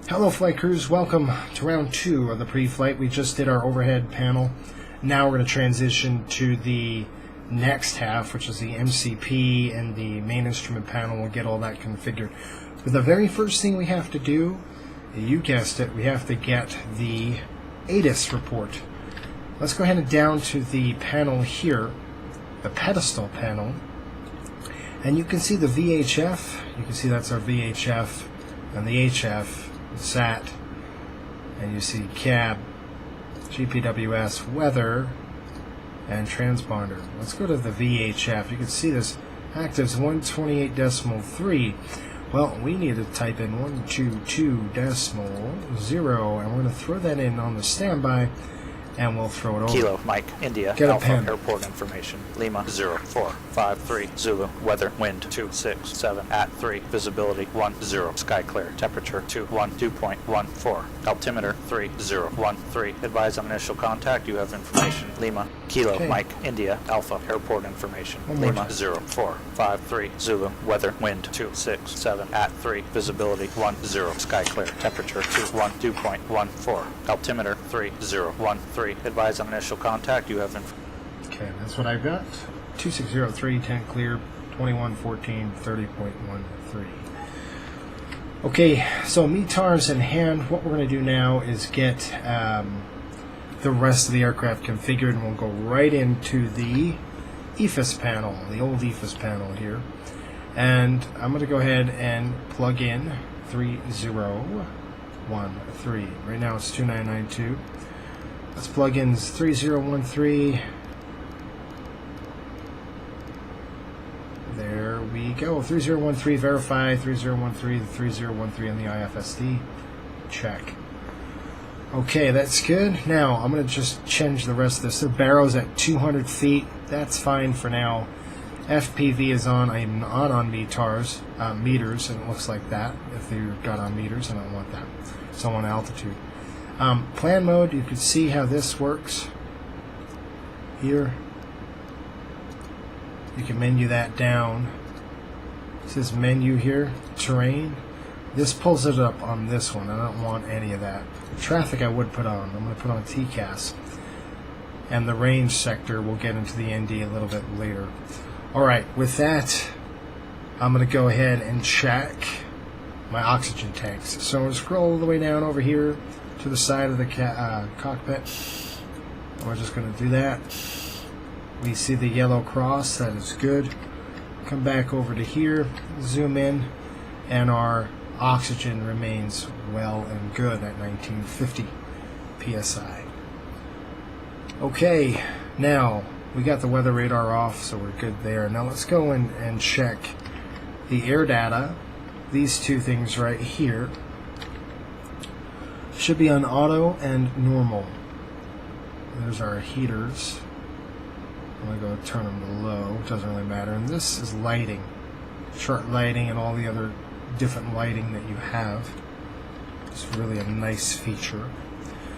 Hello flight crews, welcome to round 2 of the pre-flight. We just did our overhead panel. Now we're going to transition to the next half, which is the MCP and the main instrument panel. We'll get all that configured. But the very first thing we have to do, you guessed it, we have to get the ATIS report. Let's go ahead and down to the panel here, the pedestal panel, and you can see the VHF. You can see that's our VHF and the HF. SAT, and you see cab, GPWS, weather, and transponder. Let's go to the VHF. You can see this actives 128.3. Well, we need to type in 122.0, and we're going to throw that in on the standby, and we'll throw it over. Kilo, Mike, India, Get Alpha, a pen. airport information, Lima, 0453, Zulu, weather, wind, 267, at 3, visibility, 10, sky clear, temperature, 2.14, altimeter, 3013, advise on initial contact, you have information, Lima, Kilo, Okay. Mike, India, Alpha, airport information, One more Lima, time. 0453, Zulu, weather, wind, 267, at 3, visibility, 10, sky clear, temperature, 2.14, altimeter, 3013, advise on initial contact, you have information. Okay, that's what I've got. 2603, 10 clear, 2114, 30.13. Okay, so METARs in hand. What we're going to do now is get the rest of the aircraft configured, and we'll go right into the EFIS panel, the old EFIS panel here. And I'm going to go ahead and plug in 3013. Right now it's 2992. Let's plug in 3013. There we go. 3013, verify. 3013, 3013 on the IFSD. Check. Okay, that's good. Now, I'm going to just change the rest of this. The barrow's at 200 feet. That's fine for now. FPV is on. I'm not on METARs, meters, and it looks like that. If you've got on meters, I don't want that. So I want altitude. Plan mode, you can see how this works here. You can menu that down. It says menu here, terrain. This pulls it up on this one. I don't want any of that. Traffic I would put on. I'm going to put on TCAS. And the range sector, we'll get into the ND a little bit later. Alright, with that, I'm going to go ahead and check my oxygen tanks. So I'm going to scroll all the way down over here to the side of the cockpit. We're just going to do that. We see the yellow cross. That is good. Come back over to here, zoom in, and our oxygen remains well and good at 1950 psi. Okay, now we got the weather radar off, so we're good there. Now let's go in and check the air data. These two things right here should be on auto and normal. There's our heaters. I'm going to go turn them to low. It doesn't really matter. And this is lighting. Short lighting and all the other different lighting that you have. It's really a nice feature.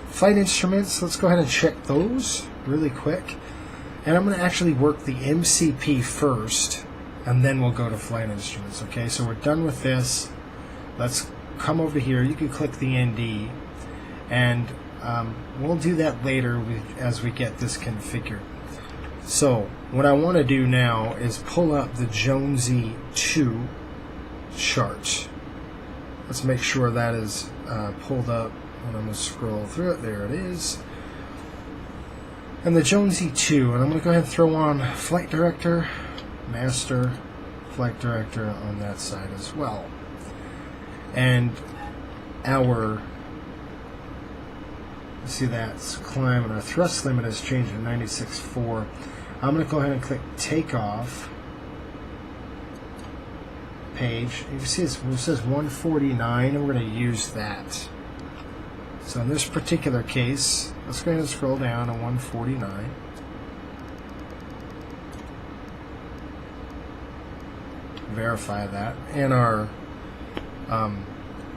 Flight instruments, let's go ahead and check those really quick. And I'm going to actually work the MCP first, and then we'll go to flight instruments. Okay, so we're done with this. Let's come over here. You can click the ND, and we'll do that later as we get this configured. So what I want to do now is pull up the Jonesy 2 chart. Let's make sure that is pulled up, and I'm going to scroll through it. There it is. And the Jonesy 2, and I'm going to go ahead and throw on Flight Director, Master, Flight Director on that side as well. And our, see that's climbing. Our thrust limit has changed to 96.4. I'm going to go ahead and click takeoff page. You can see it says 149, and we're going to use that. So in this particular case, let's go ahead and scroll down to 149. Verify that. And our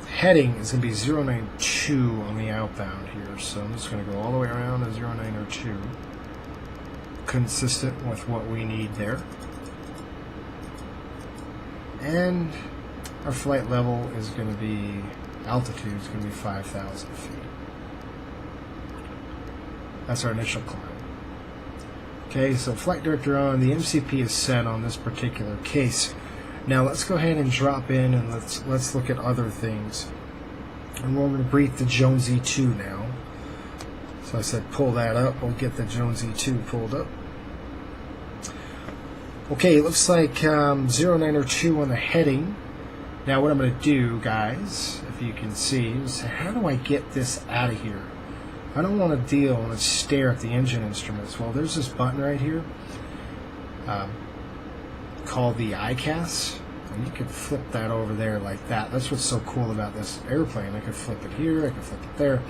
heading is going to be 092 on the outbound here. So I'm just going to go all the way around to 092. Consistent with what we need there. And our flight level is going to be Altitude is going to be 5,000 feet. That's our initial climb. Okay, so flight director on, the MCP is set on this particular case. Now let's go ahead and drop in and let's look at other things. And we're going to brief the Jones E2 now. So I said pull that up. We'll get the Jones E2 pulled up. Okay, it looks like 0902 on the heading. Now what I'm going to do, guys, if you can see, is how do I get this out of here? I don't want to deal and stare at the engine instruments. Well, there's this button right here called the ICAS. And you could flip that over there like that. That's what's so cool about this airplane. I could flip it here, I could flip it there.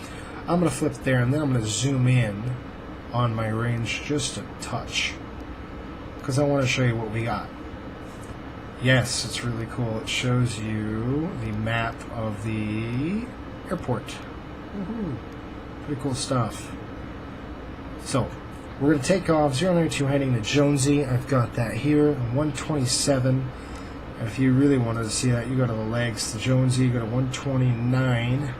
I'm going to flip it there, and then I'm going to zoom in on my range just a touch, because I want to show you what we got. Yes, it's really cool. It shows you the map of the airport. Woohoo. Pretty cool stuff. So, we're going to take off 092 heading to Jonesy. I've got that here, 127. And if you really wanted to see that, you go to the legs to Jonesy, you go to 129.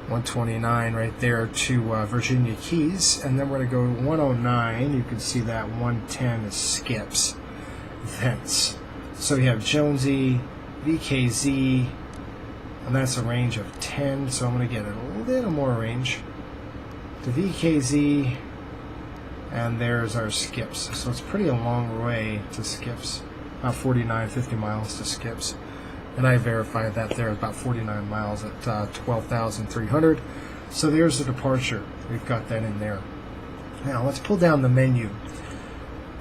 129 right there to Virginia Keys. And then we're going to go 109. You can see that 110 is skips. Thence. So you have Jonesy, VKZ, and that's a range of 10, so I'm going to get a little more range to VKZ, and there's our skips. So it's pretty a long way to skips, about 49, 50 miles to skips, and I verified that there, about 49 miles at 12,300. So there's the departure. We've got that in there. Now let's pull down the menu.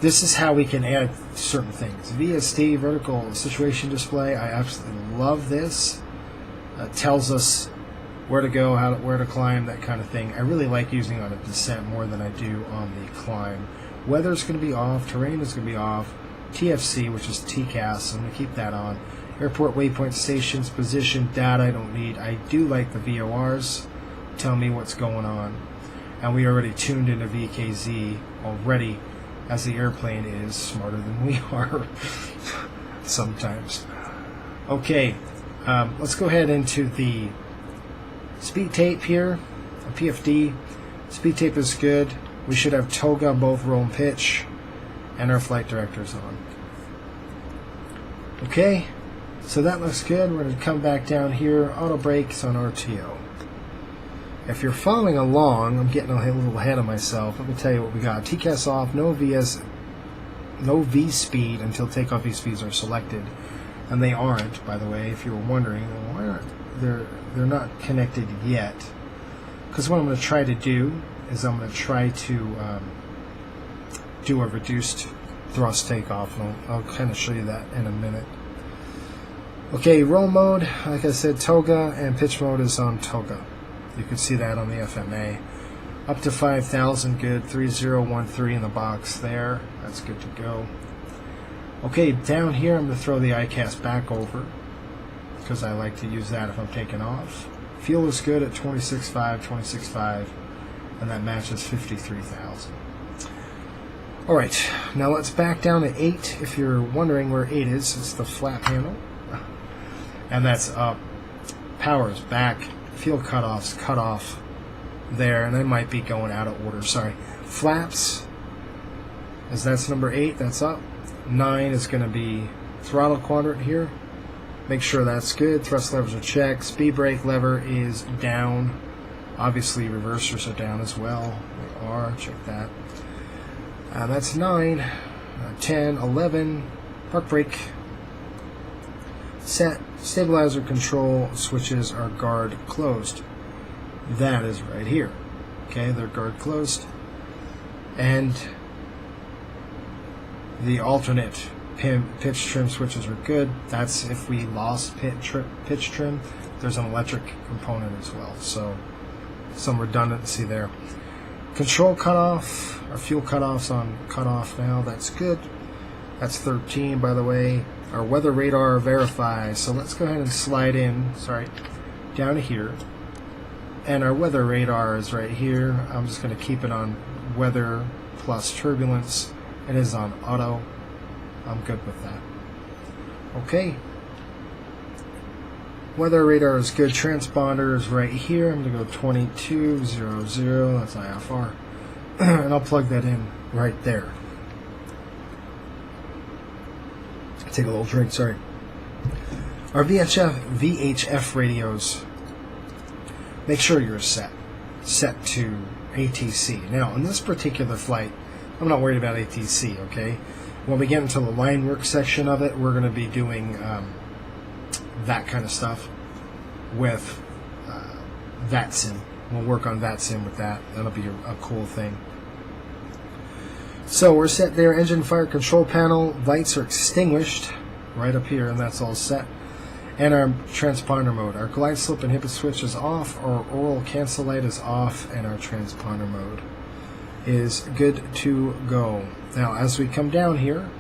This is how we can add certain things. VSD, vertical situation display. I absolutely love this. It tells us where to go, where to climb, that kind of thing. I really like using it on a descent more than I do on the climb. Weather's going to be off. Terrain is going to be off. TFC, which is TCAS, I'm going to keep that on. Airport waypoint stations, position, data I don't need. I do like the VORs. Tell me what's going on. And we already tuned into VKZ already, as the airplane is smarter than we are sometimes. Okay, let's go ahead into the speed tape here, PFD. Speed tape is good. We should have TOGA, both roll and pitch, and our flight director's on. Okay, so that looks good. We're going to come back down here, auto brakes on RTO. If you're following along, I'm getting a little ahead of myself. Let me tell you what we got. TCAS off, no V speed until takeoff V speeds are selected, and they aren't. By the way, if you were wondering, why aren't they're not connected yet? Because what I'm going to try to do is I'm going to try to do a reduced thrust takeoff, and I'll kind of show you that in a minute. Okay, roll mode, like I said, TOGA, and pitch mode is on TOGA. You can see that on the FMA. Up to 5,000, good. 3013 in the box there. That's good to go. Okay, down here I'm going to throw the ICAS back over, because I like to use that if I'm taking off. Fuel is good at 26.5, and that matches 53,000. Alright, now let's back down to 8. If you're wondering where 8 is, it's the flap handle. And that's up. Power is back. Fuel cutoffs cut off there, and I might be going out of order, sorry. Flaps, as that's number 8, that's up. 9 is going to be throttle quadrant here. Make sure that's good. Thrust levers are checked. Speed brake lever is down. Obviously reversers are down as well. They are, check that. That's 9, 10, 11, park brake. Set. Stabilizer control switches are guard closed. That is right here. Okay, they're guard closed. And the alternate pitch trim switches are good. That's if we lost pitch trim. There's an electric component as well, so some redundancy there. Control cutoff, our fuel cutoff's on cutoff now. That's good. That's 13, by the way. Our weather radar verifies. So let's go ahead and slide in, down to here. And our weather radar is right here. I'm just going to keep it on weather plus turbulence. It is on auto. I'm good with that. Okay. Weather radar is good. Transponder is right here. I'm going to go 2200. That's IFR. And I'll plug that in right there. Take a little drink, sorry. Our VHF radios, make sure you're set to ATC. Now, on this particular flight, I'm not worried about ATC, okay? When we get into the line work section of it, we're going to be doing that kind of stuff with VATSIM. We'll work on VATSIM with that. That'll be a cool thing. So we're set there. Engine fire control panel. Lights are extinguished right up here, and that's all set. And our transponder mode. Our glide slope inhibit switch is off. Our oral cancel light is off, and our transponder mode is good to go. Now, as we come down here,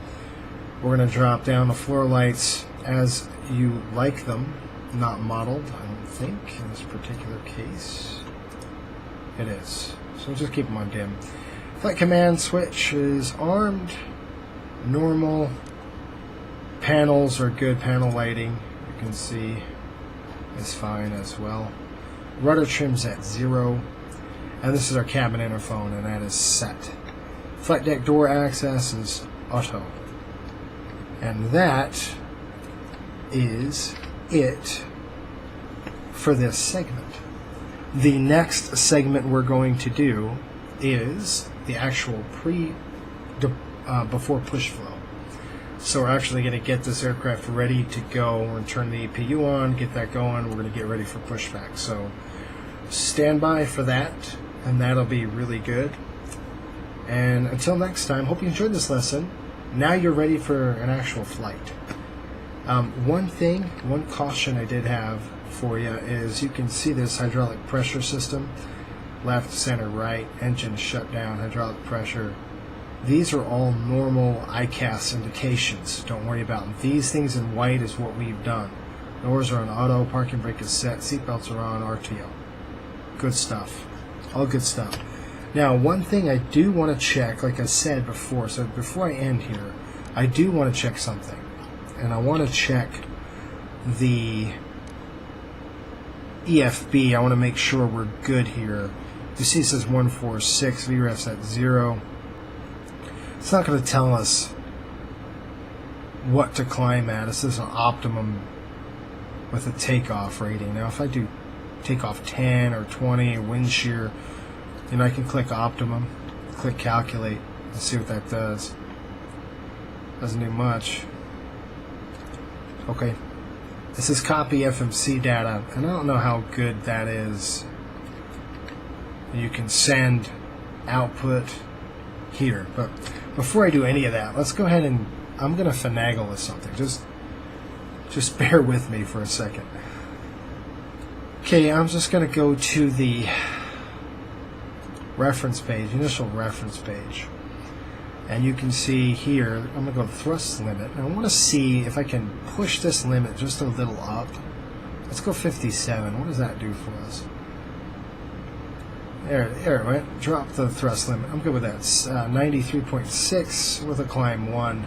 we're going to drop down the floor lights as you like them. Not modeled, I don't think, in this particular case. It is. So just keep them on dim. Flight command switch is armed. Normal. Panels are good. Panel lighting, you can see, is fine as well. Rudder trim's at 0. And this is our cabin interphone, and that is set. Flight deck door access is auto. And that is it for this segment. The next segment we're going to do is the actual before push flow. So we're actually going to get this aircraft ready to go. We're going to turn the EPU on, get that going. We're going to get ready for pushback. So stand by for that, and that'll be really good. And until next time, hope you enjoyed this lesson. Now you're ready for an actual flight. One caution I did have for you is you can see this hydraulic pressure system. Left, center, right, engine shut down, hydraulic pressure. These are all normal ICAS indications. Don't worry about them. These things in white is what we've done. Doors are on auto, parking brake is set, seatbelts are on, RTO. Good stuff. All good stuff. Now, one thing I do want to check, like I said before, so before I end here, I do want to check something. And I want to check the EFB. I want to make sure we're good here. You see it says 146, VREF's at 0. It's not going to tell us what to climb at. This is an optimum with a takeoff rating. Now if I do takeoff 10 or 20 or wind shear, then I can click optimum, click calculate, and see what that does. Doesn't do much. Okay. This is copy FMC data, and I don't know how good that is. You can send output here, but before I do any of that, let's go ahead and I'm going to finagle with something. Just bear with me for a second. Okay, I'm just going to go to the reference page, initial reference page, and you can see here I'm going to go to thrust limit, and I want to see if I can push this limit just a little up. Let's go 57. What does that do for us? There it went. Drop the thrust limit. I'm good with that. 93.6 with a climb 1.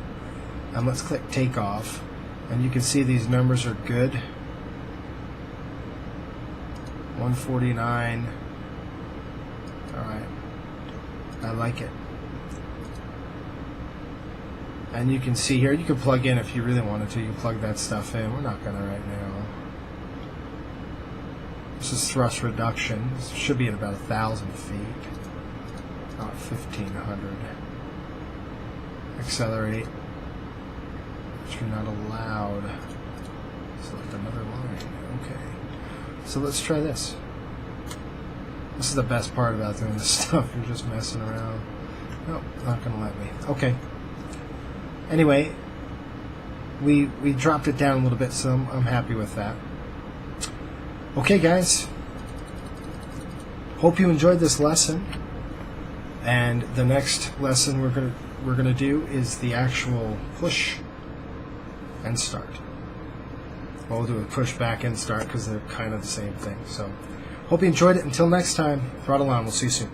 And let's click takeoff. And you can see these numbers are good. 149. Alright. I like it. And you can see here, you can plug in if you really wanted to. You can plug that stuff in. We're not going to right now. This is thrust reduction. This should be at about 1,000 feet, not 1,500. Accelerate, which you're not allowed. Select another line. Okay. So let's try this. This is the best part about doing this stuff. You're just messing around. Nope, not going to let me. Okay. Anyway, we dropped it down a little bit, so I'm happy with that. Okay, guys, hope you enjoyed this lesson, and the next lesson we're gonna do is the actual push and start. Well, we'll do a push back and start because they're kind of the same thing. So, hope you enjoyed it. Until next time, throttle on. We'll see you soon.